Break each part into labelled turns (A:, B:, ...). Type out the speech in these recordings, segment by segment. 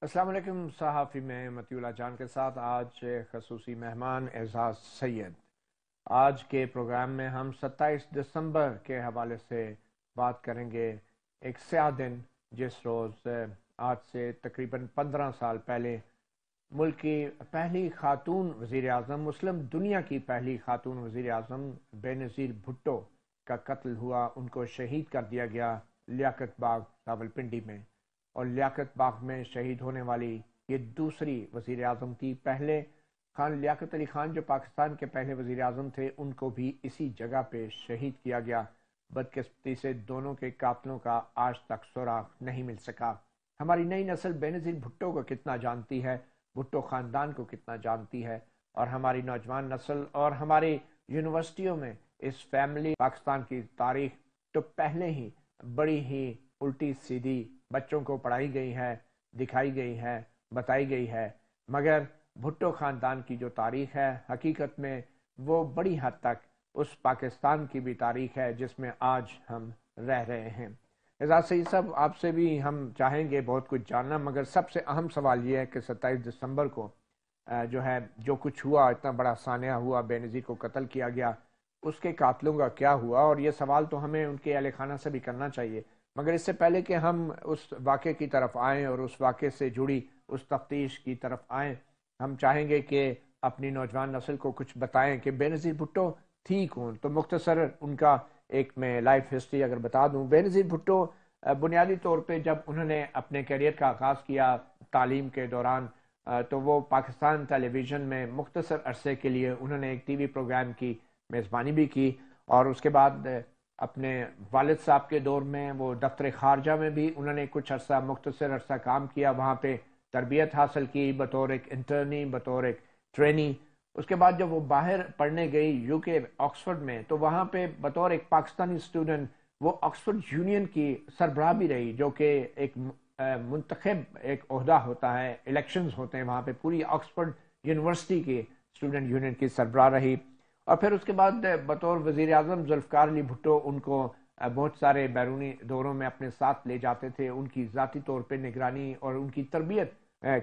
A: السلام علیکم صحافی میں متی اللہ جان کے ساتھ آج خصوصی مہمان اعزاز سید۔ آج کے پروگرام میں ہم 27 دسمبر کے حوالے سے بات کریں گے، ایک سیاہ دن جس روز آج سے تقریباً 15 سال پہلے ملک کی پہلی خاتون وزیر اعظم، مسلم دنیا کی پہلی خاتون وزیر اعظم بے نظیر بھٹو کا قتل ہوا۔ ان کو شہید کر دیا گیا لیاقت باغ راولپنڈی میں، اور لیاقت باغ میں شہید ہونے والی یہ دوسری وزیر اعظم تھی۔ پہلے خان لیاقت علی خان جو پاکستان کے پہلے وزیر اعظم تھے، ان کو بھی اسی جگہ پہ شہید کیا گیا۔ بدقسمتی سے دونوں کے قاتلوں کا آج تک سراغ نہیں مل سکا۔ ہماری نئی نسل بے نظیر بھٹو کو کتنا جانتی ہے، بھٹو خاندان کو کتنا جانتی ہے، اور ہماری نوجوان نسل اور ہماری یونیورسٹیوں میں اس فیملی پاکستان کی تاریخ تو پہلے ہی بڑی ہی الٹی سیدھی بچوں کو پڑھائی گئی ہے، دکھائی گئی ہے، بتائی گئی ہے، مگر بھٹو خاندان کی جو تاریخ ہے حقیقت میں وہ بڑی حد تک اس پاکستان کی بھی تاریخ ہے جس میں آج ہم رہ رہے ہیں۔ اعزاز سعید صاحب، آپ سے بھی ہم چاہیں گے بہت کچھ جاننا، مگر سب سے اہم سوال یہ ہے کہ 27 دسمبر کو جو ہے جو کچھ ہوا، اتنا بڑا سانحہ ہوا، بے نظیر کو قتل کیا گیا، اس کے قاتلوں کا کیا ہوا؟ اور یہ سوال تو ہمیں ان کے اہل خانہ سے بھی کرنا چاہیے، مگر اس سے پہلے کہ ہم اس واقعے کی طرف آئیں اور اس واقعے سے جڑی اس تفتیش کی طرف آئیں، ہم چاہیں گے کہ اپنی نوجوان نسل کو کچھ بتائیں کہ بے نظیر بھٹو تھی کون۔ تو مختصر ان کا ایک میں لائف ہسٹری اگر بتا دوں، بے نظیر بھٹو بنیادی طور پہ جب انہوں نے اپنے کیریئر کا آغاز کیا تعلیم کے دوران، تو وہ پاکستان ٹیلی ویژن میں مختصر عرصے کے لیے انہوں نے ایک ٹی وی پروگرام کی میزبانی بھی کی، اور اس کے بعد اپنے والد صاحب کے دور میں وہ دفتر خارجہ میں بھی انہوں نے کچھ عرصہ مختصر عرصہ کام کیا، وہاں پہ تربیت حاصل کی بطور ایک انٹرنی، بطور ایک ٹرینی۔ اس کے بعد جب وہ باہر پڑھنے گئی یو کے آکسفورڈ میں، تو وہاں پہ بطور ایک پاکستانی اسٹوڈنٹ وہ آکسفورڈ یونین کی سربراہ بھی رہی، جو کہ ایک منتخب ایک عہدہ ہوتا ہے، الیکشنز ہوتے ہیں وہاں پہ، پوری آکسفورڈ یونیورسٹی کی اسٹوڈنٹ یونین کی سربراہ رہی۔ اور پھر اس کے بعد بطور وزیر اعظم ذوالفقار علی بھٹو ان کو بہت سارے بیرونی دوروں میں اپنے ساتھ لے جاتے تھے، ان کی ذاتی طور پہ نگرانی اور ان کی تربیت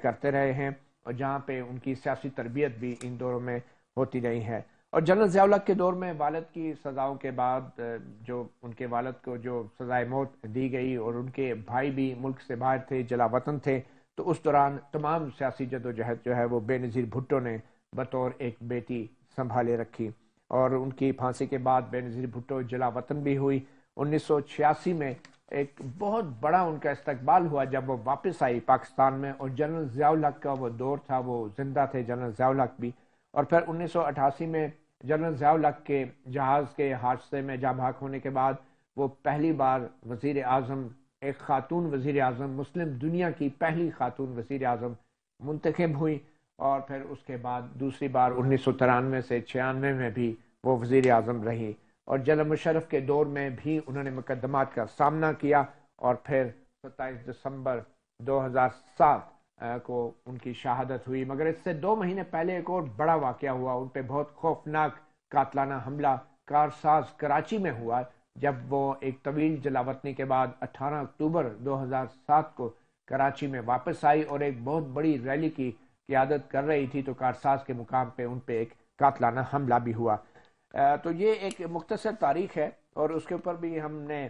A: کرتے رہے ہیں، اور جہاں پہ ان کی سیاسی تربیت بھی ان دوروں میں ہوتی رہی ہے۔ اور جنرل ضیاء الحق کے دور میں والد کی سزاؤں کے بعد جو ان کے والد کو جو سزائے موت دی گئی، اور ان کے بھائی بھی ملک سے باہر تھے، جلا وطن تھے، تو اس دوران تمام سیاسی جدوجہد جو ہے وہ بے نظیر بھٹو نے بطور ایک بیٹی سنبھالے رکھی، اور ان کی پھانسی کے بعد بے نظیر بھٹو جلا وطن بھی ہوئی۔ 1986 میں ایک بہت بڑا ان کا استقبال ہوا جب وہ واپس آئی پاکستان میں، اور جنرل ضیاء الحق کا وہ دور تھا، وہ زندہ تھے جنرل ضیاء الحق بھی۔ اور پھر 1988 میں جنرل ضیاء الحق کے جہاز کے حادثے میں جاں بحق ہونے کے بعد وہ پہلی بار وزیر اعظم، ایک خاتون وزیر اعظم، مسلم دنیا کی پہلی خاتون وزیر اعظم منتخب ہوئی، اور پھر اس کے بعد دوسری بار 1993 سے 96 میں بھی وہ وزیر اعظم رہی، اور جنرل مشرف کے دور میں بھی انہوں نے مقدمات کا سامنا کیا، اور پھر 27 دسمبر 2007 کو ان کی شہادت ہوئی۔ مگر اس سے 2 مہینے پہلے ایک اور بڑا واقعہ ہوا، ان پہ بہت خوفناک قاتلانہ حملہ کارساز کراچی میں ہوا، جب وہ ایک طویل جلاوطنی کے بعد 18 اکتوبر 2007 کو کراچی میں واپس آئی اور ایک بہت بڑی ریلی کی قیادت کر رہی تھی، تو کارساز کے مقام پہ ان پہ ایک قاتلانہ حملہ بھی ہوا۔ تو یہ ایک مختصر تاریخ ہے، اور اس کے اوپر بھی ہم نے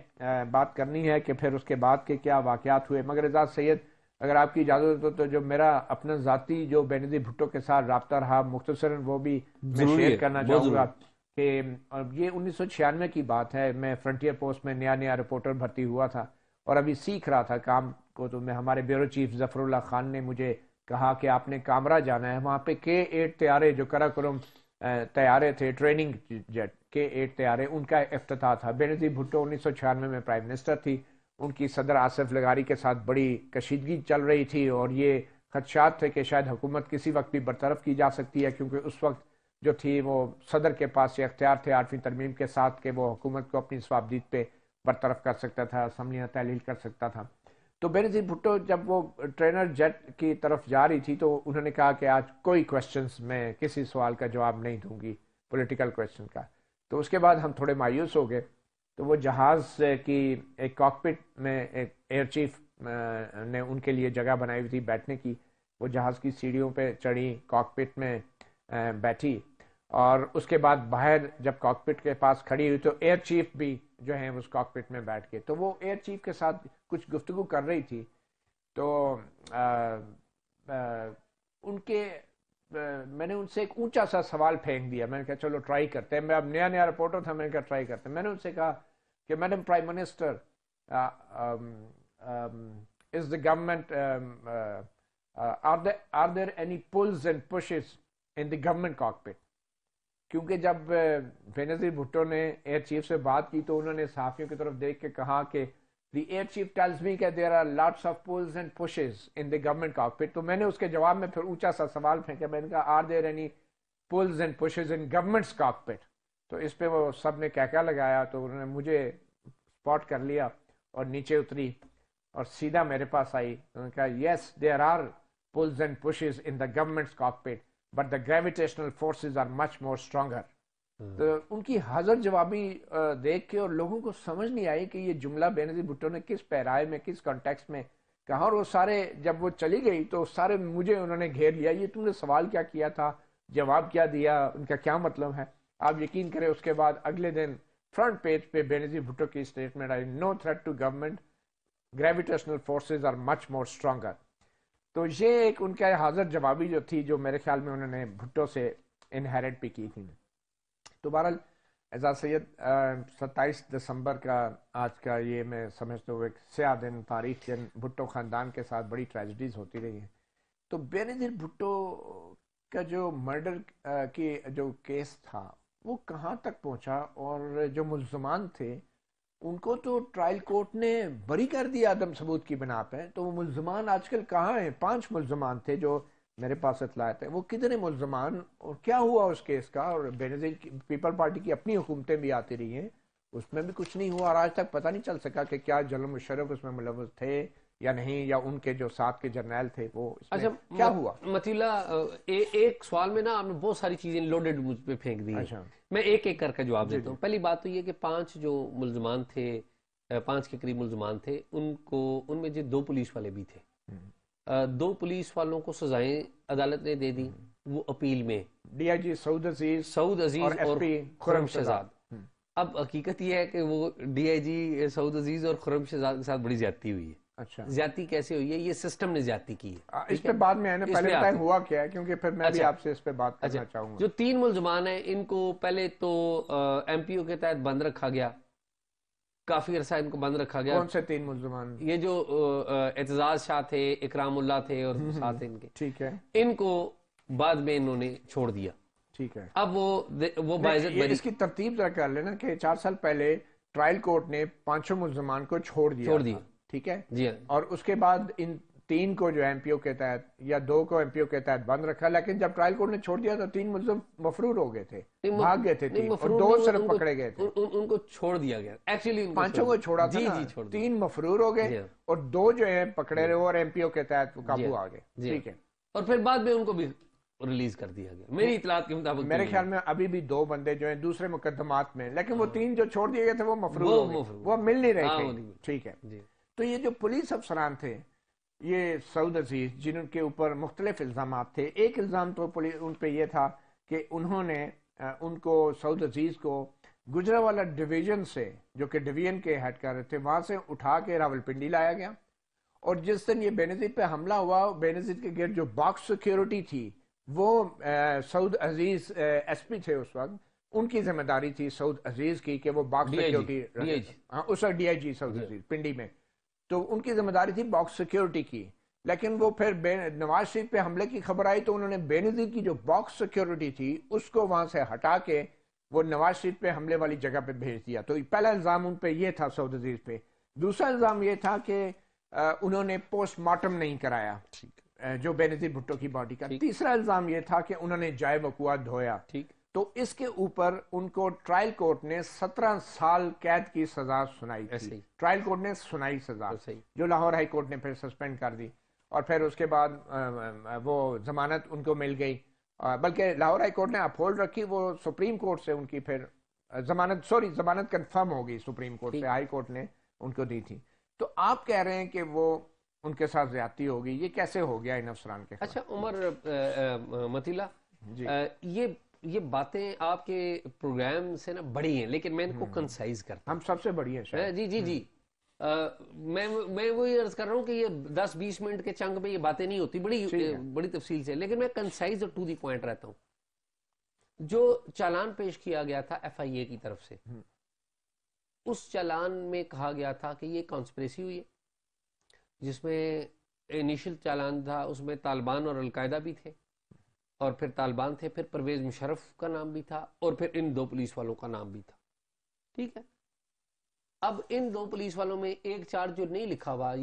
A: بات کرنی ہے کہ پھر اس کے بعد کے کیا واقعات ہوئے۔ مگر اعزاز سید، اگر آپ کی اجازت ہو تو جو میرا اپنا ذاتی جو بے نظیر بھٹو کے ساتھ رابطہ رہا مختصراً وہ بھی میں
B: ضروری
A: شیئر
B: ہے،
A: کرنا
B: بہت
A: چاہوں گا
B: ضروری۔
A: کہ یہ 1996 کی بات ہے، میں فرنٹیئر پوسٹ میں نیا نیا رپورٹر بھرتی ہوا تھا، اور ابھی سیکھ رہا تھا کام کو، تو میں ہمارے بیورو چیف ظفر اللہ خان نے مجھے کہا کہ آپ نے کامرا جانا ہے، وہاں پہ K8 طیارے جو کراکرم طیارے تھے، ٹریننگ جیٹ K8 طیارے، ان کا افتتاح تھا۔ بے نظیر بھٹو 1996 میں پرائم منسٹر تھی، ان کی صدر آصف لغاری کے ساتھ بڑی کشیدگی چل رہی تھی، اور یہ خدشات تھے کہ شاید حکومت کسی وقت بھی برطرف کی جا سکتی ہے، کیونکہ اس وقت جو تھی وہ صدر کے پاس یہ اختیار تھے 8ویں ترمیم کے ساتھ کہ وہ حکومت کو اپنی صوابدید پہ برطرف کر سکتا تھا، اسمبلیاں تحلیل کر سکتا تھا۔ تو بے نظیر بھٹو جب وہ ٹرینر جیٹ کی طرف جا رہی تھی، تو انہوں نے کہا کہ آج کوئی کوشچنز میں کسی سوال کا جواب نہیں دوں گی، پولیٹیکل کوشچن کا۔ تو اس کے بعد ہم تھوڑے مایوس ہو گئے، تو وہ جہاز کی ایک کاکپٹ میں ایک ایئر چیف نے ان کے لیے جگہ بنائی ہوئی تھی بیٹھنے کی. وہ جہاز کی سیڑھیوں پہ چڑھی, کاکپٹ میں بیٹھی, اور اس کے بعد باہر جب کاکپٹ کے پاس کھڑی ہوئی تو ایئر چیف بھی جو ہیں اس کاکپٹ میں بیٹھ کے, تو وہ ایئر چیف کے ساتھ کچھ گفتگو کر رہی تھی. تو ان کے میں نے ان سے ایک اونچا سا سوال پھینک دیا. میں نے کہا چلو ٹرائی کرتے ہیں, میں اب نیا نیا رپورٹر تھا, میں نے کہا ٹرائی کرتے ہیں. میں نے ان سے کہا کہ madam prime minister, is the government are there any pulls and pushes in the government cockpit؟ کیونکہ جب بینظیر بھٹو نے ایئر چیف سے بات کی تو انہوں نے صحافیوں کی طرف دیکھ کے کہا کہ the air chief tells me that there are lots of pulls and pushes in the government cockpit. تو میں نے اس کے جواب میں پھر اونچا سا سوال پھینکا, میں نے کہا are there any pulls and pushes in government's cockpit؟ تو اس پہ وہ سب نے کہہ لگایا. تو انہوں نے مجھے اسپاٹ کر لیا اور نیچے اتری اور سیدھا میرے پاس آئی. انہوں نے کہا yes there are pulls and pushes in the government's cockpit but the gravitational forces are much more stronger. تو ان کی حاضر جوابی دیکھ کے اور لوگوں کو سمجھ نہیں آئی کہ یہ جملہ بینظیر بھٹو نے کس پیرائے میں, کس کانٹیکسٹ میں کہا. اور وہ سارے جب وہ چلی گئی تو سارے مجھے انہوں نے گھیر لیا, یہ تم نے سوال کیا کیا تھا, جواب کیا دیا, ان کا کیا مطلب ہے. آپ یقین کریں اس کے بعد اگلے دن فرنٹ پیج پہ بینظیر بھٹو کی اسٹیٹمنٹ آئی, no threat to government, gravitational forces are much more stronger. تو یہ ایک ان کا حاضر جوابی جو تھی, جو میرے خیال میں انہوں نے بھٹو سے انہیریٹ بھی کی تھی. تو بہرحال اعزاز سید 27 دسمبر کا آج کا یہ میں سمجھتا ہوں ایک سیاہ دن, تاریخ دن, بھٹو خاندان کے ساتھ بڑی ٹریجڈیز ہوتی رہی ہیں. تو بینظیر بھٹو کا جو مرڈر کی جو کیس تھا وہ کہاں تک پہنچا, اور جو ملزمان تھے ان کو تو ٹرائل کورٹ نے بری کر دیا عدم ثبوت کی بنا پہ. تو وہ ملزمان آج کل کہاں ہیں؟ 5 ملزمان تھے جو میرے پاس اطلاعات ہیں, وہ کتنے ملزمان, اور کیا ہوا اس کیس کا؟ اور بینظیر پیپل پارٹی کی اپنی حکومتیں بھی آتی رہی ہیں, اس میں بھی کچھ نہیں ہوا, اور آج تک پتہ نہیں چل سکا کہ کیا جنرل مشرف اس میں ملوث تھے یا نہیں, یا ان کے جو ساتھ کے جرنیل تھے وہ اس میں کیا ہوا.
B: متی اللہ, ایک سوال میں نا آپ نے بہت ساری چیزیں لوڈڈ مجھ پہ پھینک دی. میں ایک ایک کر کے جواب دیتا ہوں. پہلی بات تو یہ کہ 5 جو ملزمان تھے, 5 کے قریب ملزمان تھے, ان میں جو 2 پولیس والے بھی تھے. 2 پولیس والوں کو سزائیں عدالت نے دے دی, وہ اپیل میں,
A: ڈی آئی جی سعود عزیز
B: اور خرم شہزاد. اب حقیقت یہ ہے کہ وہ ڈی آئی جی سعود عزیز اور خرم شہزاد کے ساتھ بڑی زیادتی ہوئی ہے.
A: اچھا,
B: زیادتی کیسے ہوئی ہے؟ یہ سسٹم نے زیادتی کی ہے.
A: اس پہ بعد میں آنے, پہلے بتائیں ہوا کیا ہے, کیونکہ پھر میں بھی آپ سے اس پہ بات کرنا چاہوں گا.
B: جو 3 ملزمان ہیں ان کو پہلے تو ایم پی او کے تحت بند رکھا گیا, کافی عرصہ ان کو بند رکھا گیا.
A: کون سے 3 ملزمان؟
B: یہ جو اعتزاز شاہ تھے, اکرام اللہ تھے اور ساتھ ان کے,
A: ٹھیک ہے,
B: ان کو بعد میں انہوں نے چھوڑ دیا.
A: ٹھیک ہے.
B: اب وہ باعزت
A: اس کی ترتیب ذرا کر لینا کہ 4 سال پہلے ٹرائل کورٹ نے 5 ملزمان کو چھوڑ دیا, ٹھیک ہے جی, اور اس کے بعد ان 3 کو جو ایم پی او کے تحت یا 2 کو ایم پی او کے تحت بند رکھا, لیکن جب ٹرائل کورٹ نے چھوڑ دیا تو 3 ملزم مفرور ہو گئے تھے, بھاگ گئے تھے 3, اور 2 صرف پکڑے گئے تھے.
B: ان کو چھوڑ دیا گیا, ایکچولی
A: 5 کو چھوڑا تھا, 3 مفرور ہو گئے اور 2 جو ہیں پکڑے رہے اور ایم پی او کے تحت قابو آ گئے, ٹھیک ہے.
B: اور پھر بعد میں ان کو بھی ریلیز کر دیا گیا میری اطلاعات کے مطابق.
A: میرے خیال میں ابھی بھی 2 بندے جو ہیں دوسرے مقدمات میں, لیکن وہ 3 جو چھوڑ دیے گئے تھے وہ مفرور ہو گئے, وہ مل نہیں رہے تھے, ٹھیک ہے. تو یہ جو پولیس افسران تھے, یہ سعود عزیز, جن کے اوپر مختلف الزامات تھے. ایک الزام تو ان پہ یہ تھا کہ انہوں نے ان کو, سعود عزیز کو گجرانوالہ ڈویژن سے, جو کہ ڈویژن کے ہیڈ کر رہے تھے, وہاں سے اٹھا کے راولپنڈی لایا گیا. اور جس دن یہ بینظیر پہ حملہ ہوا, بینظیر کے گرد جو باکس سیکیورٹی تھی وہ سعود عزیز ایس پی تھے اس وقت, ان کی ذمہ داری تھی سعود عزیز کی کہ وہ باکس سیکیورٹی, اس وقت ڈی آئی جی سعود عزیز پنڈی میں, تو ان کی ذمہ داری تھی باکس سیکیورٹی کی. لیکن وہ پھر نواز شریف پہ حملے کی خبر آئی تو انہوں نے بینظیر کی جو باکس سیکیورٹی تھی اس کو وہاں سے ہٹا کے وہ نواز شریف پہ حملے والی جگہ پہ بھیج دیا. تو پہلا الزام ان پہ یہ تھا سعود عزیز پہ. دوسرا الزام یہ تھا کہ انہوں نے پوسٹ مارٹم نہیں کرایا جو بینظیر بھٹو کی باڈی کا. تیسرا الزام یہ تھا کہ انہوں نے جائے وقوع دھویا. تو اس کے اوپر ان کو ٹرائل کورٹ نے 17 سال قید کی سزا سنائی تھی. ٹرائل کورٹ نے سنائی سزا, جو لاہور ہائی کورٹ نے پھر سسپینڈ کر دی, اور پھر اس کے بعد وہ ضمانت ان کو مل گئی, بلکہ لاہور ہائی کورٹ نے اپہولڈ رکھی, وہ سپریم کورٹ سے ان کی پھر ضمانت کنفرم ہو گئی سپریم کورٹ سے, ہائی کورٹ نے ان کو دی تھی. تو آپ کہہ رہے ہیں کہ وہ ان کے ساتھ زیادتی ہوگی، یہ کیسے ہو گیا ان افسران کے خلاف؟
B: اچھا عمر مطیلا، یہ باتیں آپ کے پروگرام سے نا بڑی ہیں، لیکن میں ان کو کنسائز کرتا ہوں.
A: ہم سب سے بڑی ہیں شاید.
B: جی میں وہی عرض کر رہا ہوں کہ یہ 10-20 منٹ کے چنک میں یہ باتیں نہیں ہوتی، بڑی تفصیل سے، لیکن میں کنسائز اور ٹو دی پوائنٹ رہتا ہوں. جو چالان پیش کیا گیا تھا ایف آئی اے کی طرف سے، اس چالان میں کہا گیا تھا کہ یہ کانسپریسی ہوئی ہے، جس میں انیشل چالان تھا اس میں طالبان اور القاعدہ بھی تھے، اور پھر طالبان تھے، پھر پرویز مشرف کا نام بھی تھا، اور پھر ان 2 پولیس والوں کا نام بھی تھا. ٹھیک ہے، اب ان 2 پولیس والوں میں ایک چارج جو نہیں لکھا ہوا،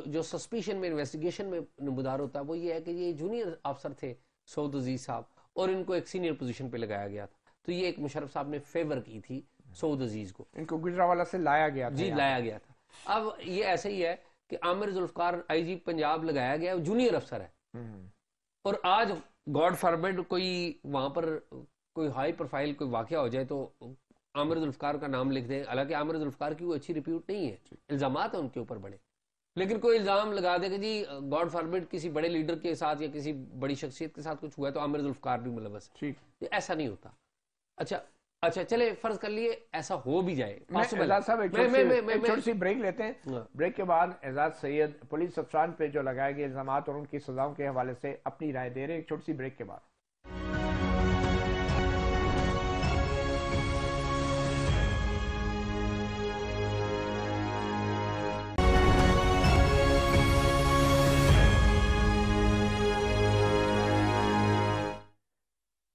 B: جو سسپیشن میں انویسٹیگیشن میں نمودار ہوتا ہے، وہ یہ ہے کہ یہ جونیئر افسر تھے سعود عزیز صاحب، اور ان کو ایک سینئر پوزیشن پہ لگایا گیا تھا. تو یہ ایک مشرف صاحب نے فیور کی تھی سعود عزیز کو،
A: ان کو گجرانوالہ سے لایا گیا تھا.
B: جی لایا گیا تھا. اب یہ ایسے ہی ہے کہ عامر ذوالفقار آئی جی پنجاب لگایا گیا، جونیئر افسر ہے، اور آج گاڈ فاربڈ کوئی وہاں پر کوئی ہائی پروفائل کوئی واقعہ ہو جائے تو عامر ذوالفقار کا نام لکھ دیں. حالانکہ عامر ذوالفقار کی کوئی اچھی ریپیوٹ نہیں ہے، الزامات ہیں ان کے اوپر بڑے، لیکن کوئی الزام لگا دے کہ جی گاڈ فاربڈ کسی بڑے لیڈر کے ساتھ یا کسی بڑی شخصیت کے ساتھ کچھ ہوا ہے تو عامر ذوالفقار بھی ملوث ہے. ایسا نہیں ہوتا. اچھا چلے فرض کر لیے ایسا ہو بھی جائے.
A: اعزاز صاحب ایک چھوٹی سی بریک لیتے ہیں. بریک کے بعد اعزاز سید پولیس افسران پہ جو لگائے گئے الزامات اور ان کی سزاؤں کے حوالے سے اپنی رائے دے رہے ہیں. ایک چھوٹی سی بریک کے بعد.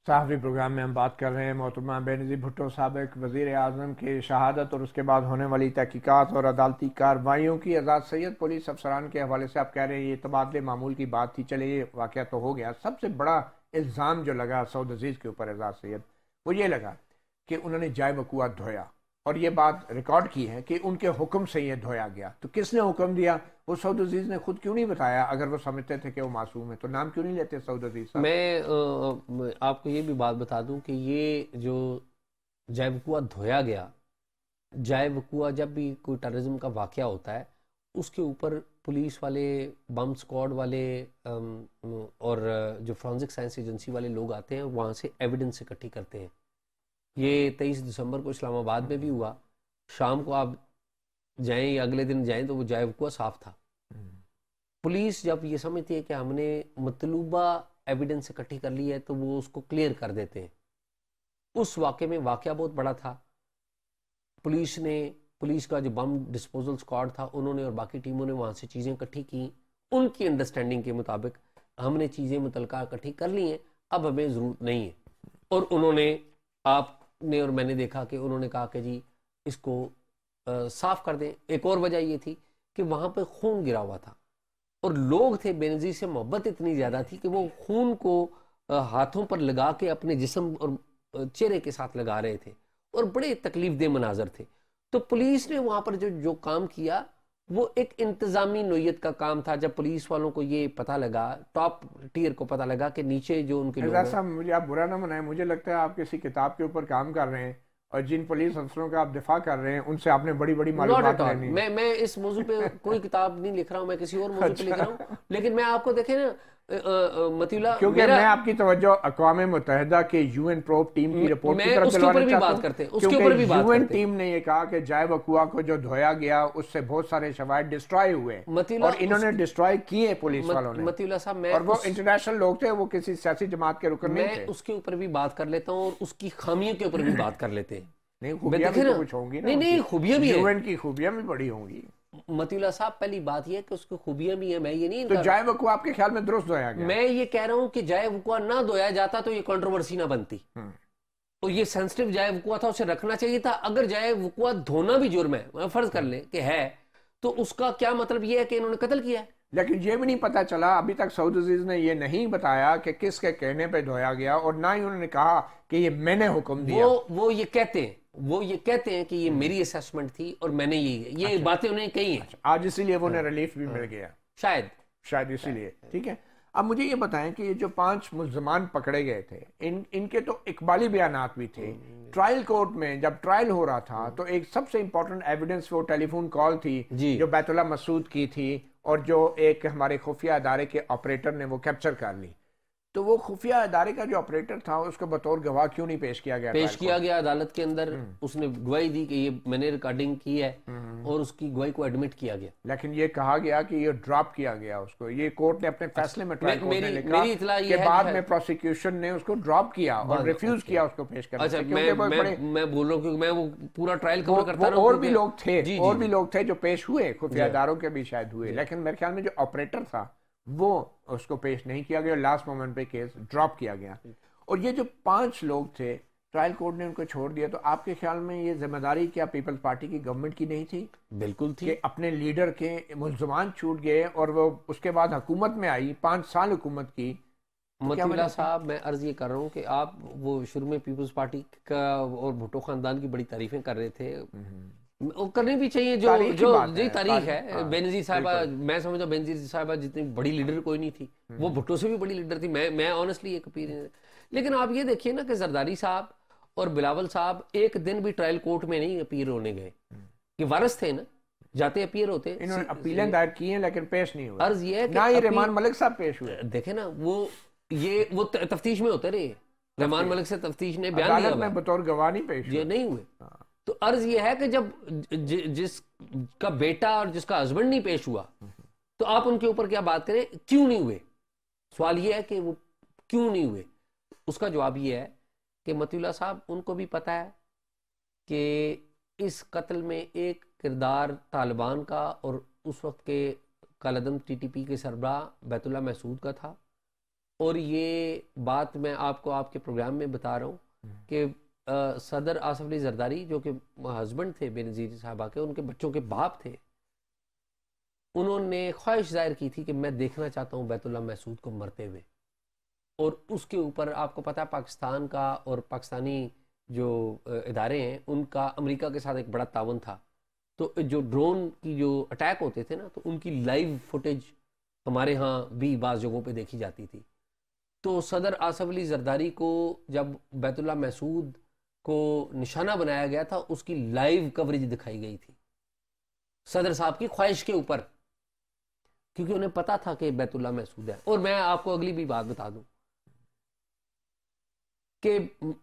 A: صحافی پروگرام میں ہم بات کر رہے ہیں محترمہ بینظیر بھٹو سابق وزیر اعظم کی شہادت اور اس کے بعد ہونے والی تحقیقات اور عدالتی کارروائیوں کی. اعزاز سید پولیس افسران کے حوالے سے آپ کہہ رہے ہیں یہ تبادلے معمول کی بات تھی. چلے یہ واقعہ تو ہو گیا. سب سے بڑا الزام جو لگا سعود عزیز کے اوپر اعزاز سید وہ یہ لگا کہ انہوں نے جائے وقوع دھویا، اور یہ بات ریکارڈ کی ہے کہ ان کے حکم سے یہ دھویا گیا. تو کس نے حکم دیا؟ وہ سعود عزیز نے خود کیوں نہیں بتایا؟ اگر وہ سمجھتے تھے کہ وہ معصوم ہے تو نام کیوں نہیں لیتے سعود عزیز صاحب؟
B: میں آپ کو یہ بھی بات بتا دوں کہ یہ جو جائے وقوع دھویا گیا، جائے وقوع جب بھی کوئی ٹیررزم کا واقعہ ہوتا ہے اس کے اوپر پولیس والے، بم سکواڈ والے اور جو فرانزک سائنس ایجنسی والے لوگ آتے ہیں وہاں سے ایویڈنس اکٹھی کرتے ہیں. یہ 23 دسمبر کو اسلام آباد میں بھی ہوا. شام کو آپ جائیں یا اگلے دن جائیں تو وہ جائے وقوع صاف تھا. پولیس جب یہ سمجھتی ہے کہ ہم نے مطلوبہ ایویڈنس اکٹھی کر لی ہے تو وہ اس کو کلیئر کر دیتے ہیں. اس واقعے میں واقعہ بہت بڑا تھا. پولیس کا جو بم ڈسپوزل سکواڈ تھا انہوں نے اور باقی ٹیموں نے وہاں سے چیزیں اکٹھی کی. ان کی انڈرسٹینڈنگ کے مطابق ہم نے چیزیں متعلقہ اکٹھی کر لی ہیں، اب ہمیں ضرورت نہیں ہے. اور انہوں نے، آپ نے اور میں نے دیکھا کہ انہوں نے کہا کہ جی اس کو صاف کر دیں. ایک اور وجہ یہ تھی کہ وہاں پہ خون گرا ہوا تھا اور لوگ تھے بینظیر سے محبت اتنی زیادہ تھی کہ وہ خون کو ہاتھوں پر لگا کے اپنے جسم اور چہرے کے ساتھ لگا رہے تھے اور بڑے تکلیف دہ مناظر تھے. تو پولیس نے وہاں پر جو کام کیا وہ ایک انتظامی نوعیت کا کام تھا. جب پولیس والوں کو یہ پتہ لگا، ٹاپ ٹیئر کو پتہ لگا کہ نیچے جو ان کے لوگ
A: صاحب، مجھے آپ برا نہ منائیں، مجھے لگتا ہے آپ کسی کتاب کے اوپر کام کر رہے ہیں اور جن پولیس افسروں کا آپ دفاع کر رہے ہیں ان سے آپ نے بڑی بڑی معلومات لینی.
B: میں اس موضوع پہ کوئی کتاب نہیں لکھ رہا ہوں، میں کسی اور موضوع پہ لکھ رہا ہوں. لیکن میں آپ کو دیکھیں نا مطیلا،
A: کیونکہ میں آپ کی توجہ اقوام متحدہ کے یو این پروب ٹیم کی رپورٹ کی طرف دلوانا چاہتا ہوں، کیونکہ یو این ٹیم نے یہ کہا کہ جائے وقوع کو جو دھویا گیا اس سے بہت سارے شواہد ڈسٹرائے ہوئے اور انہوں نے ڈسٹرائے کیے پولیس والوں نے.
B: مطیلا صاحب،
A: اور وہ انٹرنیشنل لوگ تھے، وہ کسی سیاسی جماعت کے رکن نہیں تھے.
B: میں اس کے اوپر بھی بات کر لیتا ہوں اور اس کی خامیوں کے اوپر بھی بات کر لیتے ہیں.
A: نہیں، خوبیاں بھی تو کچھ ہوں گی نا.
B: نہیں، خوبیاں بھی ہیں،
A: یو این کی خوبیاں بھی بڑی ہوں گی.
B: مطیلا صاحب پہلی بات یہ ہے کہ اس کی خوبیاں بھی ہیں، میں یہ نہیں.
A: تو جائے وقوع آپ کے خیال میں درست دھویا گیا؟
B: میں یہ کہہ رہا ہوں کہ جائے وقوع نہ دھویا جاتا تو یہ کنٹروورسی نہ بنتی. اور یہ سینسٹیو جائے وقوع تھا، اسے رکھنا چاہیے تھا. اگر جائے وقوع دھونا بھی جرم ہے، فرض کر لیں کہ ہے، تو اس کا کیا مطلب یہ ہے کہ انہوں نے قتل کیا ہے؟
A: لیکن یہ بھی نہیں پتا چلا ابھی تک، سعود عزیز نے یہ نہیں بتایا کہ کس کے کہنے پہ دھویا گیا، اور نہ ہی انہوں نے کہا کہ یہ میں نے حکم دیا.
B: وہ یہ کہتے ہیں کہ یہ میری اسیسمنٹ تھی اور میں نے یہ باتیں انہیں کہی ہیں.
A: آج اسی لیے انہیں ریلیف بھی مل گیا، شاید اسی لیے. ٹھیک ہے، اب مجھے یہ بتائیں کہ یہ جو 5 ملزمان پکڑے گئے تھے، ان کے تو اقبالی بیانات بھی تھے. ٹرائل کورٹ میں جب ٹرائل ہو رہا تھا تو ایک سب سے امپورٹنٹ ایویڈنس وہ ٹیلی فون کال تھی جو بیت اللہ مسعود کی تھی، اور جو ایک ہمارے خفیہ ادارے کے آپریٹر نے وہ کیپچر کر لی، تو وہ خفیہ ادارے کا جو آپریٹر تھا اس کو بطور گواہ کیوں نہیں پیش کیا گیا؟
B: پیش کیا گیا عدالت کے اندر، اس نے گواہی دی کہ یہ میں نے ریکارڈنگ کی ہے اور اس کی گواہی کو ایڈمٹ کیا گیا،
A: لیکن یہ کہا گیا کہ یہ ڈراپ کیا گیا اس کو. یہ کورٹ نے اپنے فیصلے میں ٹرائل کورٹ نے لکھا کہ بعد میں پروسیکیوشن نے اس کو ڈراپ کیا اور ریفیوز کیا اس کو پیش کرنے.
B: اچھا میں بول رہا ہوں کیونکہ میں وہ پورا ٹرائل کور کرتا رہا ہوں.
A: اور بھی لوگ تھے جو پیش ہوئے، خفیہ اداروں کے بھی شاید ہوئے، لیکن میرے خیال میں جو آپریٹر تھا وہ اس کو پیش نہیں کیا گیا، لاسٹ مومنٹ پہ کیس ڈراپ کیا گیا. اور یہ جو 5 لوگ تھے ٹرائل کورٹ نے ان کو چھوڑ دیا، تو آپ کے خیال میں یہ ذمہ داری کیا پیپلز پارٹی کی گورنمنٹ کی نہیں تھی؟
B: بالکل تھی،
A: کہ اپنے لیڈر کے ملزمان چھوٹ گئے اور وہ اس کے بعد حکومت میں آئی، 5 سال حکومت کی.
B: متی اللہ صاحب، میں عرض یہ کر رہا ہوں کہ آپ وہ شروع میں پیپلز پارٹی کا اور بھٹو خاندان کی بڑی تعریفیں کر رہے تھے، کرنی بھی چاہیے، جو تاریخ ہے. بینظیر صاحبہ، میں سمجھتا ہوں بینظیر صاحبہ جتنی بڑی لیڈر کوئی نہیں تھی، وہ بھٹو سے بھی بڑی لیڈر تھی. میں آنیسٹلی ایک اپینین. لیکن آپ یہ دیکھیے نا کہ زرداری صاحب اور بلاول صاحب ایک دن بھی ٹرائل کورٹ میں نہیں اپیئر ہونے گئے، کہ وارث تھے نا، جاتے اپیئر ہوتے.
A: انہوں نے اپیلیں دائر کی ہیں لیکن پیش نہیں ہوئے.
B: عرض یہ ہے
A: نہ ہی رحمان ملک صاحب پیش ہوئے.
B: دیکھیں نا، وہ تفتیش میں ہوتے رہے. رحمان ملک سے تفتیش نے بیان دیا،
A: عدالت میں بطور گواہ نہیں پیش ہوئے،
B: یہ نہیں ہوئے. تو عرض یہ ہے کہ جب جس کا بیٹا اور جس کا ہسبینڈ نہیں پیش ہوا تو آپ ان کے اوپر کیا بات کریں؟ کیوں نہیں ہوئے؟ سوال یہ ہے کہ وہ کیوں نہیں ہوئے. اس کا جواب یہ ہے کہ متی اللہ صاحب، ان کو بھی پتا ہے کہ اس قتل میں ایک کردار طالبان کا اور اس وقت کے کالعدم ٹی ٹی پی کے سربراہ بیت اللہ محسود کا تھا. اور یہ بات میں آپ کو آپ کے پروگرام میں بتا رہا ہوں کہ صدر آصف علی زرداری جو کہ ہسبینڈ تھے بینظیر صاحبہ کے، ان کے بچوں کے باپ تھے، انہوں نے خواہش ظاہر کی تھی کہ میں دیکھنا چاہتا ہوں بیت اللہ محسود کو مرتے ہوئے. اور اس کے اوپر آپ کو پتہ ہے پاکستان کا اور پاکستانی جو ادارے ہیں ان کا امریکہ کے ساتھ ایک بڑا تعاون تھا. تو جو ڈرون کی جو اٹیک ہوتے تھے نا، تو ان کی لائیو فوٹیج ہمارے ہاں بھی بعض جگہوں پہ دیکھی جاتی تھی. تو صدر آصف علی زرداری کو جب بیت اللہ محسود کو نشانہ بنایا گیا تھا، اس کی لائیو کوریج دکھائی گئی تھی صدر صاحب کی خواہش کے اوپر، کیونکہ انہیں پتا تھا کہ بیت اللہ محسود ہے. اور میں آپ کو اگلی بھی بات بتا دوں کہ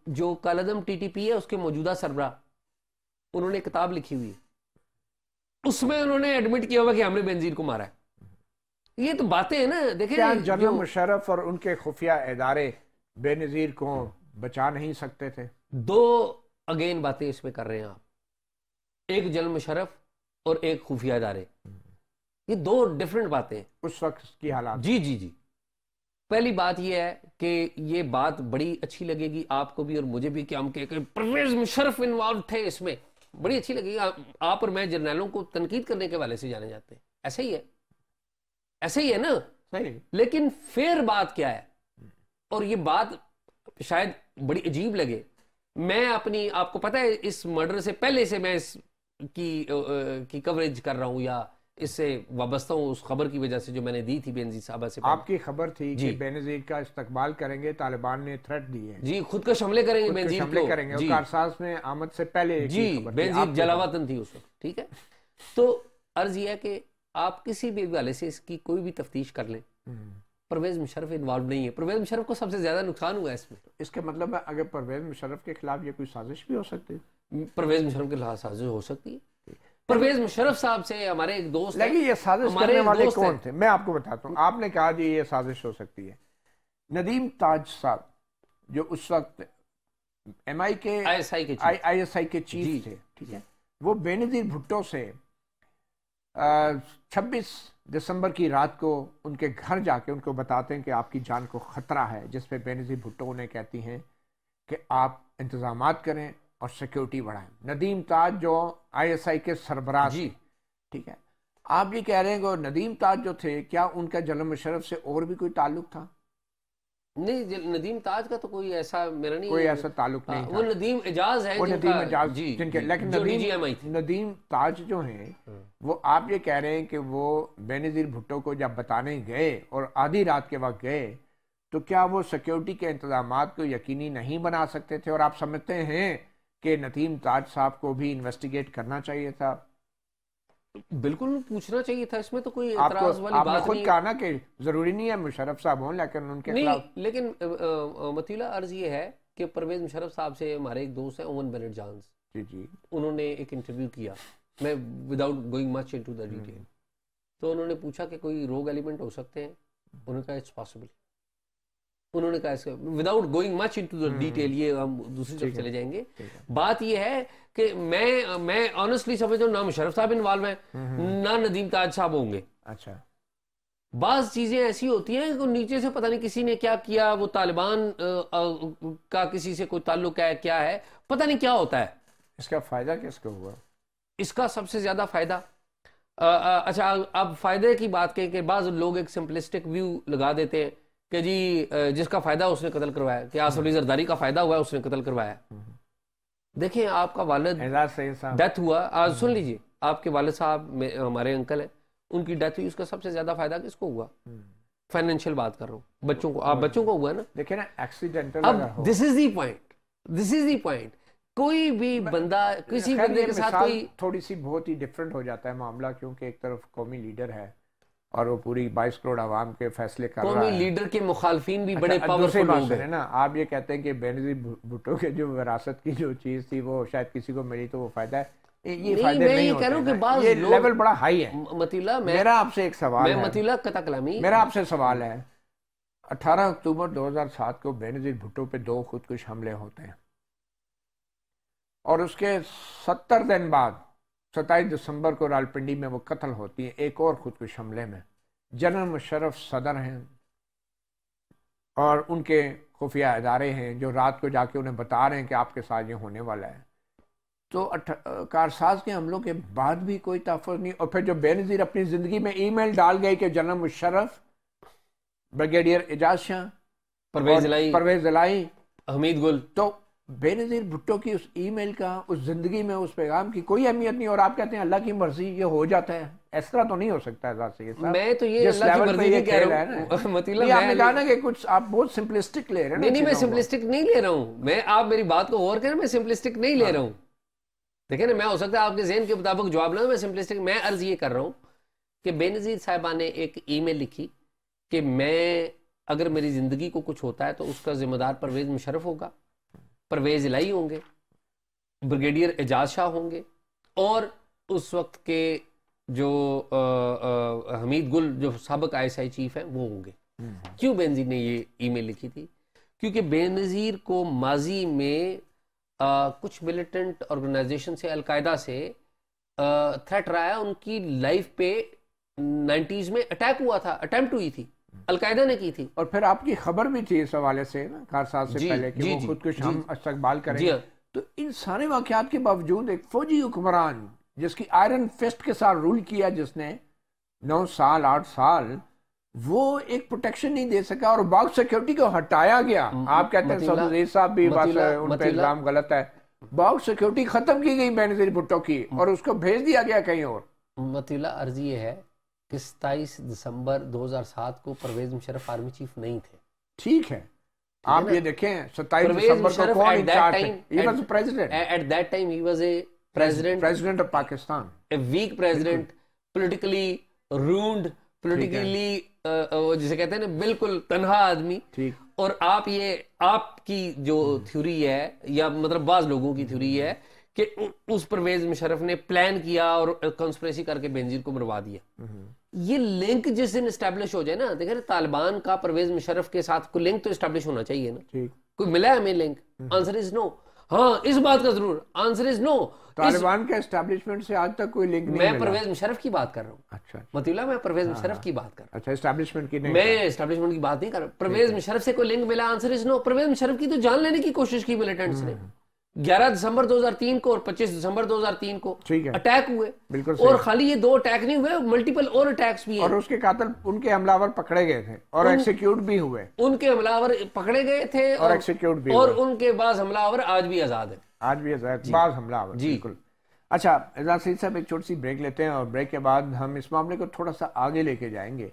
B: جو کالعدم ٹی ٹی پی ہے اس کے موجودہ سربراہ، انہوں نے کتاب لکھی ہوئی ہے، اس میں انہوں نے ایڈمٹ کیا ہوا کہ ہم نے بینظیر کو مارا ہے. یہ تو باتیں ہیں نا. دیکھیں
A: کیا جنرل مشرف اور ان کے خفیہ ادارے بے نظیر کو بچا نہیں سکتے تھے؟
B: 2 اگین باتیں اس میں کر رہے ہیں آپ، ایک جنرل مشرف اور ایک خفیہ ادارے، یہ 2 ڈیفرنٹ باتیں
A: اس وقت کی حالات.
B: جی. پہلی بات یہ ہے کہ یہ بات بڑی اچھی لگے گی آپ کو بھی اور مجھے بھی کہ ہم کہ پرویز مشرف انوالو تھے اس میں، بڑی اچھی لگے گی. آپ اور میں جرنیلوں کو تنقید کرنے کے والے سے جانے جاتے ہیں، ایسے ہی ہے نا. لیکن فیر بات کیا ہے، اور یہ بات شاید بڑی عجیب لگے، میں اپنی، آپ کو پتہ ہے اس مرڈر سے پہلے سے میں اس کی کوریج کر رہا ہوں یا اس سے وابستہ ہوں، اس خبر کی وجہ سے جو میں نے دی تھی بینظیر صاحبہ سے.
A: آپ کی خبر تھی کہ بینظیر کا استقبال کریں گے، طالبان نے تھریٹ دی ہے.
B: جی، خود کش حملے کریں گے بینظیر کو،
A: کارساز میں آمد سے پہلے.
B: جی، بینظیر جلاوطن تھی اس وقت. ٹھیک ہے، تو عرض یہ ہے کہ آپ کسی بھی حوالے سے اس کی کوئی بھی تفتیش کر لیں، پرویز مشرف انوالو نہیں ہے. پرویز مشرف کو سب سے زیادہ نقصان ہوا ہے اس میں.
A: اس کے مطلب ہے اگر پرویز مشرف کے خلاف یہ کوئی سازش بھی ہو سکتی ہے؟
B: پرویز مشرف کے خلاف سازش ہو سکتی ہے. پرویز مشرف صاحب سے ہمارے ایک دوست،
A: لیکن یہ سازش کرنے والے کون تھے میں آپ کو بتاتا ہوں. آپ نے کہا جی یہ سازش ہو سکتی ہے. ندیم تاج صاحب جو اس وقت ایم آئی کے آئی ایس آئی کے چیف تھے، ٹھیک ہے، وہ بینظیر بھٹو سے 26 دسمبر کی رات کو ان کے گھر جا کے ان کو بتاتے ہیں کہ آپ کی جان کو خطرہ ہے، جس پہ بینظیر بھٹو انہیں کہتی ہیں کہ آپ انتظامات کریں اور سیکیورٹی بڑھائیں. ندیم تاج جو آئی ایس آئی کے سربراہ، جی ٹھیک ہے، آپ یہ کہہ رہے ہیں کہ ندیم تاج جو تھے، کیا ان کا جنرل مشرف سے اور بھی کوئی تعلق تھا؟
B: نہیں، ندیم تاج کا تو کوئی ایسا میرا نہیں،
A: کوئی ایسا تعلق نہیں تھا.
B: وہ ندیم اعجاز ہے،
A: وہ ندیم اعجاز جن کے، لیکن ندیم تاج جو ہیں وہ آپ یہ کہہ رہے ہیں کہ وہ بینظیر بھٹو کو جب بتانے گئے اور آدھی رات کے وقت گئے تو کیا وہ سیکیورٹی کے انتظامات کو یقینی نہیں بنا سکتے تھے؟ اور آپ سمجھتے ہیں کہ ندیم تاج صاحب کو بھی انویسٹیگیٹ کرنا چاہیے تھا؟
B: بالکل پوچھنا چاہیے تھا، اس میں تو کوئی اعتراض والی بات نہیں.
A: آپ نے خود کہا نا کہ ضروری نہیں ہے مشرف صاحب ہوں، لیکن ان کے خلاف
B: نہیں. لیکن مطیلہ عرض یہ ہے کہ پرویز مشرف صاحب سے ہمارے ایک دوست ہیں اوون بینٹ جانز،
A: جی
B: انہوں نے ایک انٹرویو کیا، میں without going much into the detail, تو انہوں نے پوچھا کہ کوئی روگ ایلیمنٹ ہو سکتے ہیں، انہوں نے کہا اٹس پاسبل. انہوں نے کہا without going much into the detail, یہ ہم دوسری طرف چلے جائیں گے. بات یہ ہے کہ میں آنیسٹلی سمجھتا ہوں نہ مشرف صاحب انوالو ہیں نہ ندیم تاج صاحب ہوں گے.
A: اچھا
B: بعض چیزیں ایسی ہوتی ہیں کہ نیچے سے پتہ نہیں کسی نے کیا کیا، وہ طالبان کا کسی سے کوئی تعلق ہے، کیا ہے پتہ نہیں کیا ہوتا ہے.
A: اس کا فائدہ کس کو ہوا؟
B: اس کا سب سے زیادہ فائدہ اچھا اب فائدے کی بات کہیں کہ بعض لوگ ایک سمپلسٹک ویو لگا دیتے ہیں کہ جی جس کا فائدہ اس نے قتل کروایا، کہ آصف علی زرداری کا فائدہ ہوا ہے اس نے قتل کروایا. دیکھیں آپ کا والد ڈیتھ ہوا، آج سن لیجیے، آپ کے والد صاحب ہمارے انکل ہیں، ان کی ڈیتھ ہوئی، اس کا سب سے زیادہ فائدہ کس کو ہوا؟ فائنینشیل بات کر رہا ہوں، بچوں کو. آپ بچوں کو ہوا نا،
A: دیکھیں نا ایکسیڈنٹل.
B: اب دس از دی پوائنٹ. کوئی بھی بندہ کسی بندے کے ساتھ کوئی
A: تھوڑی سی بہت ہی ڈفرینٹ ہو جاتا ہے معاملہ، کیونکہ ایک طرف قومی لیڈر ہے اور وہ پوری 22 کروڑ عوام کے فیصلے کر رہا ہے.
B: قومی لیڈر کے مخالفین بھی بڑے پاورفل لوگ ہیں
A: نا. آپ یہ کہتے ہیں کہ بینظیر بھٹو کے جو وراثت کی جو چیز تھی وہ شاید کسی کو ملی تو وہ فائدہ ہے، یہ فائدہ نہیں ہوتا. یہ لیول بڑا ہائی ہے.
B: مطیلہ
A: میرا آپ سے ایک سوال ہے،
B: مطیلہ قطع کلامی،
A: میرا آپ سے سوال ہے. 18 اکتوبر 2007 کو بینظیر بھٹو پہ 2 خودکش حملے ہوتے ہیں، اور اس کے 70 دن بعد 27 دسمبر کو راولپنڈی میں وہ قتل ہوتی ہیں ایک اور خودکش حملے میں. جنرل مشرف صدر ہیں اور ان کے خفیہ ادارے ہیں جو رات کو جا کے انہیں بتا رہے ہیں کہ آپ کے ساتھ یہ ہونے والا ہے. تو کارساز کے حملوں کے بعد بھی کوئی تحفظ نہیں. اور پھر جو بینظیر اپنی زندگی میں ای میل ڈال گئے کہ جنرل مشرف، بریگیڈیئر اعجاز شاہ، پرویز الہی،
B: حمید گل،
A: تو بینظیر بھٹو کی اس ای میل کا، اس زندگی میں اس پیغام کی کوئی اہمیت نہیں، اور آپ کہتے ہیں اللہ کی مرضی یہ ہو جاتا ہے. اس طرح تو نہیں ہو سکتا ہے.
B: میں تو یہ اللہ کی مرضی نہیں کہہ رہا ہوں، مطلب
A: آپ نے کہا نا کہ کچھ آپ بہت سمپلسٹک لے رہے ہیں.
B: نہیں میں سمپلسٹک نہیں لے رہا ہوں، میں آپ میری بات کو غور کریں، میں سمپلسٹک نہیں لے رہا ہوں. دیکھیں نا، میں ہو سکتا ہے آپ کے ذہن کے مطابق جواب نہ، میں سمپلسٹک، میں عرض یہ کر رہا ہوں کہ بینظیر صاحبہ نے ایک ای میل لکھی کہ میں اگر میری زندگی کو کچھ ہوتا ہے تو اس کا ذمہ دار پرویز مشرف ہوگا، پرویز الہی ہوں گے، بریگیڈیئر اعجاز شاہ ہوں گے، اور اس وقت کے جو حمید گل جو سابق ISI چیف ہیں وہ ہوں گے. کیوں بینظیر نے یہ ای میل لکھی تھی؟ کیونکہ بینظیر کو ماضی میں کچھ ملیٹنٹ آرگنائزیشن سے، القاعدہ سے تھریٹ رہا ہے. ان کی لائف پہ 90s میں اٹیک ہوا تھا، اٹیمپٹ ہوئی تھی، القاعدہ نے کی تھی.
A: اور پھر آپ کی خبر بھی تھی اس حوالے سے نا کارساز سے پہلے کہ وہ خودکش ہم استقبال کریں گے. تو ان سارے واقعات کے باوجود ایک فوجی حکمران جس کی آئرن فسٹ کے ساتھ رول کیا، جس نے 9 سال 8 سال، وہ ایک پروٹیکشن نہیں دے سکا اور باغ سیکیورٹی کو ہٹایا گیا. آپ کہتے ہیں سعود عزیز صاحب بھی بات ان پہ الزام غلط ہے. باغ سیکیورٹی ختم کی گئی بینظیر بھٹو کی اور اس کو بھیج دیا گیا کہیں اور.
B: مطیلہ عرض یہ ہے کہ 27 دسمبر 2007 کو پرویز مشرف آرمی چیف نہیں تھے.
A: ٹھیک ہے، آپ یہ دیکھیں 27 دسمبر کو کون انچارج تھے؟ He was the president.
B: At that time he was a
A: president of Pakistan.
B: A weak president, politically ruined, politically جسے کہتے ہیں نا بالکل تنہا آدمی.
A: ٹھیک.
B: اور آپ یہ آپ کی جو تھیوری ہے یا مطلب بعض لوگوں کی تھیوری ہے کہ اس پرویز مشرف نے پلان کیا اور کنسپریسی کر کے بینظیر کو مروا دیا. یہ لنک جس دن اسٹیبلش ہو جائے نا، دیکھیں طالبان کا پرویز مشرف کے ساتھ کوئی لنک تو اسٹیبلش ہونا چاہیے نا. کوئی ملا ہے ہمیں لنک؟ آنسر از نو. ہاں اس بات کا ضرور آنسر از نو.
A: طالبان کے اسٹیبلشمنٹ سے آج تک کوئی لنک نہیں.
B: میں پرویز مشرف کی بات کر رہا ہوں.
A: اچھا
B: مطلب میں پرویز مشرف کی بات کر رہا ہوں.
A: اچھا اسٹیبلشمنٹ کی نہیں،
B: میں اسٹیبلشمنٹ کی بات نہیں کر رہا. پرویز مشرف سے کوئی لنک ملا؟ آنسر از نو. پرویز مشرف کی تو جان لینے کی کوشش کی ملیٹنٹس نے. 11 دسمبر 2003 کو اور 25 دسمبر 2003 کو اٹیک ہوئے. اور خالی یہ 2 اٹیک نہیں ہوئے، ملٹیپل اور اٹیکس بھی ہیں.
A: اور اس کے قاتل ان کے حملہ پکڑے گئے تھے اور ایکسیکیوٹ بھی ہوئے.
B: ان کے حملہ پکڑے گئے تھے
A: اور ایکسیکیوٹ بھی،
B: اور ان کے بعض حملہ آج بھی آزاد ہیں.
A: آج بھی آزاد بعض حملہ آور. بالکل. اچھا اعجاز سعید صاحب، ایک چھوٹی سی بریک لیتے ہیں اور بریک کے بعد ہم اس معاملے کو تھوڑا سا آگے لے کے جائیں گے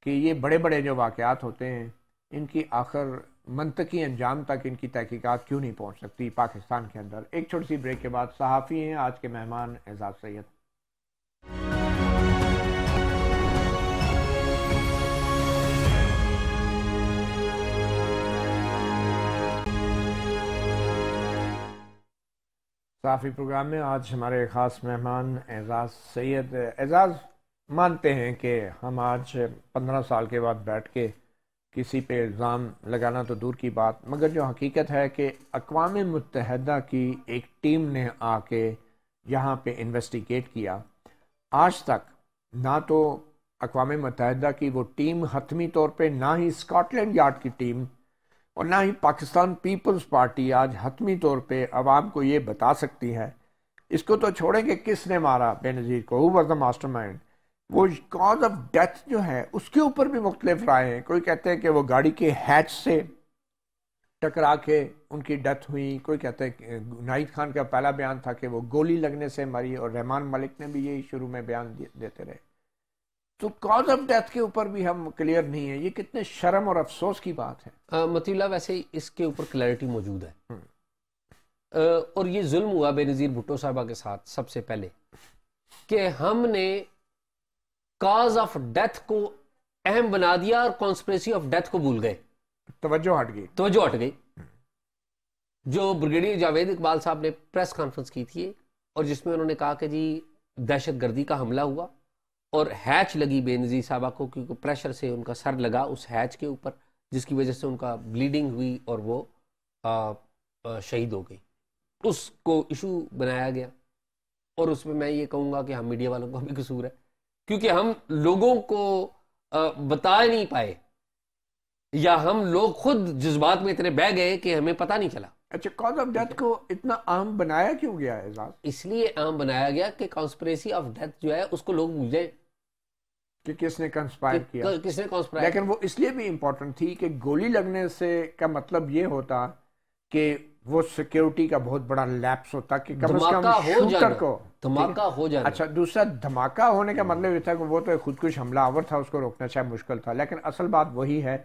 A: کہ یہ بڑے بڑے جو واقعات ہوتے ہیں ان کی آخر منطقی انجام تک ان کی تحقیقات کیوں نہیں پہنچ سکتی پاکستان کے اندر. ایک چھوٹی سی بریک کے بعد صحافی ہیں آج کے مہمان اعجاز سید. صحافی پروگرام میں آج ہمارے خاص مہمان اعزاز سید. اعزاز، مانتے ہیں کہ ہم آج 15 سال کے بعد بیٹھ کے کسی پہ الزام لگانا تو دور کی بات، مگر جو حقیقت ہے کہ اقوام متحدہ کی ایک ٹیم نے آ کے یہاں پہ انویسٹیگیٹ کیا. آج تک نہ تو اقوام متحدہ کی وہ ٹیم حتمی طور پہ، نہ ہی اسکاٹ لینڈ یارڈ کی ٹیم، اور نہ ہی پاکستان پیپلز پارٹی آج حتمی طور پہ عوام کو یہ بتا سکتی ہے. اس کو تو چھوڑیں کہ کس نے مارا بے نظیر کو، who was the mastermind. وہ کاز آف ڈیتھ جو ہے اس کے اوپر بھی مختلف رائے ہیں. کوئی کہتے ہیں کہ وہ گاڑی کے ہیچ سے ٹکرا کے ان کی ڈیتھ ہوئی، کوئی کہتے ہیں کہ ناہید خان کا پہلا بیان تھا کہ وہ گولی لگنے سے مری، اور رحمان ملک نے بھی یہی شروع میں بیان دیتے رہے. تو کاز آف ڈیتھ کے اوپر بھی ہم کلیئر نہیں ہیں. یہ کتنے شرم اور افسوس کی بات ہے.
B: مطیع اللہ، ویسے اس کے اوپر کلیئرٹی موجود ہے، اور یہ ظلم ہوا بے نظیر بھٹو صاحبہ کے ساتھ سب سے پہلے کہ ہم نے کاز آف ڈیتھ کو اہم بنا دیا اور کانسپریسی آف ڈیتھ کو بھول گئے. توجہ ہٹ گئی. جو بریگیڈیئر جاوید اقبال صاحب نے پریس کانفرنس کی تھی اور جس میں انہوں نے کہا کہ جی دہشت گردی کا حملہ ہوا اور ہیچ لگی بے نظیر صاحبہ کو، کیونکہ پریشر سے ان کا سر لگا اس ہیچ کے اوپر، جس کی وجہ سے ان کا بلیڈنگ ہوئی اور وہ شہید ہو گئی. اس کو ایشو بنایا گیا، اور اس میں میں یہ کہوں گا کہ ہم میڈیا والوں کا بھی قصور ہے، کیونکہ ہم لوگوں کو بتا نہیں پائے، یا ہم لوگ خود جذبات میں اتنے بہہ گئے کہ ہمیں پتہ نہیں چلا.
A: اچھا، کاز آف ڈیتھ کو اتنا عام بنایا کیوں گیا اعزاز؟
B: اس لیے عام بنایا گیا کہ کانسپریسی آف ڈیتھ جو ہے اس کو لوگ بھول جائیں
A: کہ کس نے کنسپائر کیا. لیکن وہ اس لیے بھی امپورٹنٹ تھی کہ گولی لگنے سے کا مطلب یہ ہوتا کہ وہ سیکیورٹی کا بہت بڑا لیپس ہوتا کہ کم از کم شوٹر کو
B: دھماکہ ہو جانا.
A: اچھا، دوسرا دھماکہ ہونے کا مطلب یہ تھا کہ وہ تو خودکش حملہ آور تھا، اس کو روکنا شاید مشکل تھا. لیکن اصل بات وہی ہے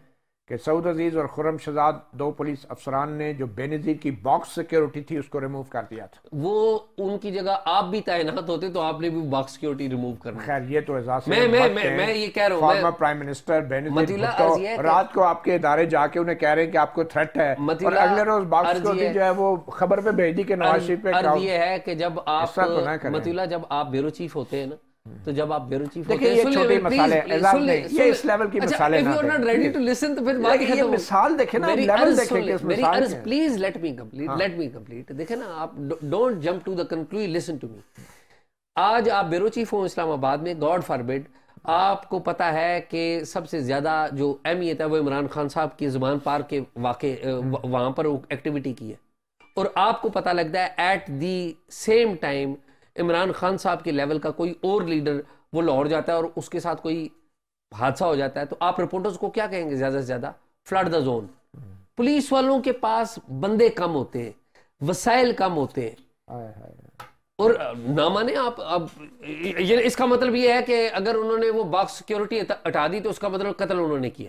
A: کہ سعود عزیز اور خرم شہزاد، دو پولیس افسران نے جو بے نظیر کی باکس سیکیورٹی تھی اس کو ریموو کر دیا تھا.
B: وہ ان کی جگہ آپ بھی تعینات ہوتے تو آپ نے بھی باکس سیکیورٹی ریموو کرنا.
A: خیر، یہ تو اعزاز
B: میں یہ کہہ رہا ہوں،
A: فارمر پرائم منسٹر بے نظیر بھٹو رات کو آپ کے ادارے جا کے انہیں کہہ رہے ہیں کہ آپ کو تھریٹ ہے، اور اگلے روز باکس سیکیورٹی جو ہے وہ خبر پہ بھیج دی کہ نواز شریف پہ.
B: عرض یہ ہے کہ جب آپ مطیع اللہ، جب آپ بیورو چیف ہوتے ہیں نا، تو جب آپ بیورو چیف ہوتے ہیں،
A: یہ چھوٹی مثال ہے اعزاز نہیں، یہ اس لیول کی مثالیں نہ دیں.
B: تو پھر بات
A: یہ مثال دیکھیں نا، لیول دیکھیں کہ اس
B: میری
A: مثال
B: عرض، پلیز لیٹ می کمپلیٹ. دیکھیں نا، آپ don't jump to the conclusion, listen to me. آج آپ بیورو چیف ہوں اسلام آباد میں، گاڈ فاربڈ، آپ کو پتا ہے کہ سب سے زیادہ جو اہمیت ہے وہ عمران خان صاحب کی زبان پار کے واقع وہاں پر ایکٹیویٹی کی ہے، اور آپ کو پتہ لگتا ہے at the same time Imran Khan صاحب کے لیول کا کوئی اور لیڈر وہ لاہور جاتا ہے اور اس کے ساتھ کوئی حادثہ ہو جاتا ہے، تو آپ رپورٹرز کو کیا کہیں گے؟ زیادہ سے زیادہ فلڈ دا زون. پولیس والوں کے پاس بندے کم ہوتے ہیں، وسائل کم ہوتے ہیں، اور نہ مانے آپ. اب اس کا مطلب یہ ہے کہ اگر انہوں نے وہ باکس سیکیورٹی ہٹا دی تو اس کا مطلب قتل انہوں نے کیا.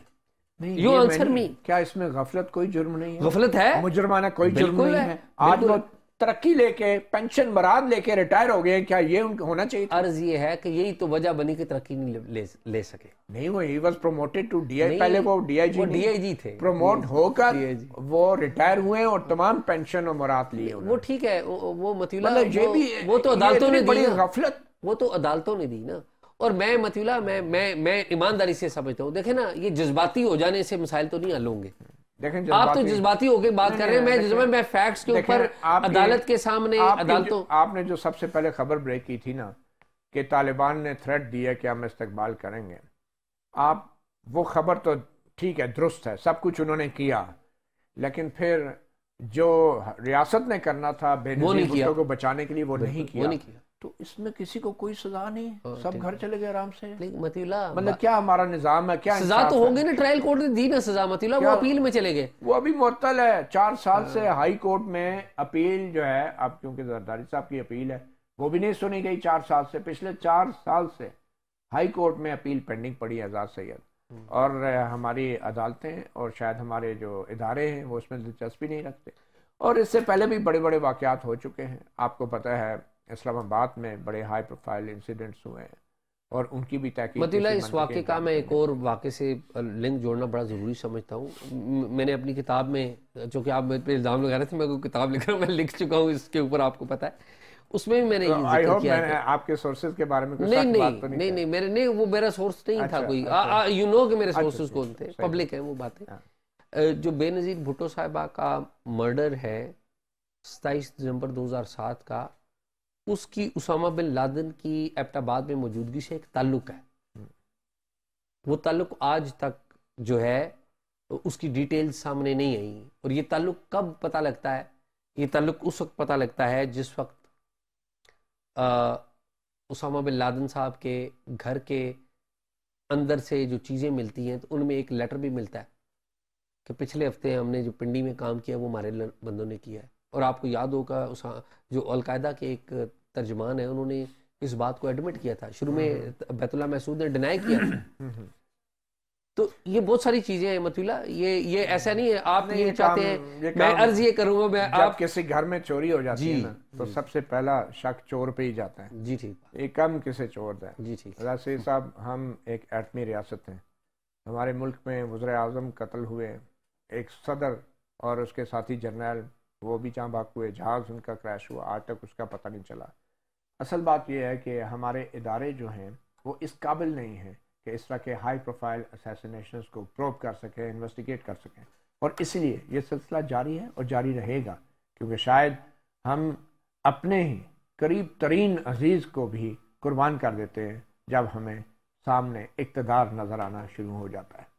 B: یو آنسر می.
A: کیا اس میں غفلت کوئی جرم نہیں ہے؟
B: غفلت ہے،
A: مجرمانہ کوئی جرم نہیں ہے. آج وہ ترقی لے کے پینشن برات لے کے ریٹائر ہو گئے، کیا یہ ہونا چاہیے؟
B: عرض یہ ہے کہ یہی تو وجہ بنی کہ ترقی نہیں لے سکے.
A: نہیں، وہ he was promoted to DI آئی. پہلے وہ ڈی آئی جی
B: تھے،
A: پروموٹ ہو کر وہ ریٹائر ہوئے اور تمام پینشن اور مرات لیے.
B: وہ ٹھیک ہے، وہ مطیع اللہ،
A: یہ بھی
B: وہ تو عدالتوں نے دی
A: غفلت،
B: وہ تو عدالتوں نے دی نا. اور میں مطیع اللہ، میں ایمانداری سے سمجھتا ہوں، دیکھیں نا، یہ جذباتی ہو جانے سے مسائل تو نہیں حل ہوں گے. آپ تو جذباتی ہو کے بات کر رہے ہیں، میں فیکٹس کے اوپر عدالت کے سامنے عدالتوں.
A: آپ نے جو سب سے پہلے خبر بریک کی تھی نا کہ طالبان نے تھریٹ دیا کہ ہم استقبال کریں گے، آپ وہ خبر تو ٹھیک ہے، درست ہے، سب کچھ انہوں نے کیا، لیکن پھر جو ریاست نے کرنا تھا بے نظیر بھٹو کو بچانے کے لیے وہ نہیں کیا. تو اس میں کسی کو کوئی سزا نہیں، سب گھر چلے گئے آرام سے.
B: مطیع اللہ،
A: مطلب کیا ہمارا نظام ہے؟ کیا
B: سزا تو ہو گئی نا، ٹرائل کورٹ نے دی نا سزا. مطیع اللہ، وہ اپیل میں چلے گئے،
A: وہ ابھی معطل ہے. 4 سال سے ہائی کورٹ میں اپیل جو ہے، اب کیونکہ زرداری صاحب کی اپیل ہے وہ بھی نہیں سنی گئی. 4 سال سے، پچھلے 4 سال سے ہائی کورٹ میں اپیل پینڈنگ پڑی ہے اعزاز سید. اور ہماری عدالتیں اور شاید ہمارے جو ادارے ہیں وہ اس میں دلچسپی نہیں رکھتے. اور اس سے پہلے بھی بڑے بڑے واقعات ہو چکے ہیں. آپ کو پتہ ہے اسلام آباد میں بڑے ہائی پروفائل انسیڈنٹس ہوئے ہیں، اور ان کی بھی تحقیق.
B: مطلع اس واقعے کا میں ایک اور واقعے سے لنک جوڑنا بڑا ضروری سمجھتا ہوں. میں نے اپنی کتاب میں، چونکہ آپ میرے پہ الزام لگا رہے تھے میں کوئی کتاب لکھ رہا ہوں، میں لکھ چکا ہوں اس کے اوپر، آپ کو پتہ ہے. اس میں بھی میں نے یہ ذکر کیا ہے.
A: آپ کے سورسز کے بارے میں
B: نہیں میرے نہیں، وہ میرا سورس نہیں تھا کوئی، یو نو کہ میرے سورسز کون تھے، پبلک ہیں وہ باتیں. جو بے نظیر بھٹو صاحبہ کا مرڈر ہے 27 دسمبر 2007 کا، اس کی اسامہ بن لادن کی ایبٹ آباد میں موجودگی سے ایک تعلق ہے. وہ تعلق آج تک جو ہے اس کی ڈیٹیل سامنے نہیں آئی. اور یہ تعلق کب پتہ لگتا ہے؟ یہ تعلق اس وقت پتہ لگتا ہے جس وقت اسامہ بن لادن صاحب کے گھر کے اندر سے جو چیزیں ملتی ہیں، تو ان میں ایک لیٹر بھی ملتا ہے کہ پچھلے ہفتے ہم نے جو پنڈی میں کام کیا وہ ہمارے بندوں نے کیا ہے. اور آپ کو یاد ہوگا جو القاعدہ کے ایک ترجمان ہیں، انہوں نے اس بات کو ایڈمٹ کیا تھا. شروع میں بیت اللہ محسود نے ڈینائی کیا تھا. تو یہ بہت ساری چیزیں ہیں مطلع، یہ ایسا نہیں ہے آپ یہ چاہتے ہیں. میں عرض یہ کروں گا، میں
A: جب کسی گھر میں چوری ہو جاتی ہے نا تو سب سے پہلا شک چور پہ ہی جاتا ہے.
B: جی ٹھیک،
A: یہ کم کسے چور ہے.
B: جی ٹھیک.
A: راشد صاحب، ہم ایک ایٹمی ریاست ہیں. ہمارے ملک میں وزیر اعظم قتل ہوئے، ایک صدر اور اس کے ساتھی جرنیل وہ بھی جہاں بھاگ ہوئے، جہاز ان کا کریش ہوا، آج تک اس کا پتہ نہیں چلا. اصل بات یہ ہے کہ ہمارے ادارے جو ہیں وہ اس قابل نہیں ہیں کہ اس طرح کے ہائی پروفائل اسیسینیشنز کو پروب کر سکیں، انویسٹیگیٹ کر سکیں. اور اس لیے یہ سلسلہ جاری ہے اور جاری رہے گا، کیونکہ شاید ہم اپنے ہی قریب ترین عزیز کو بھی قربان کر دیتے ہیں جب ہمیں سامنے اقتدار نظر آنا شروع ہو جاتا ہے.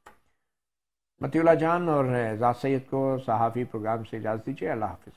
A: مطیع اللہ جان اور اعزاز سید کو صحافی پروگرام سے اجازت دیجیے. اللہ حافظ.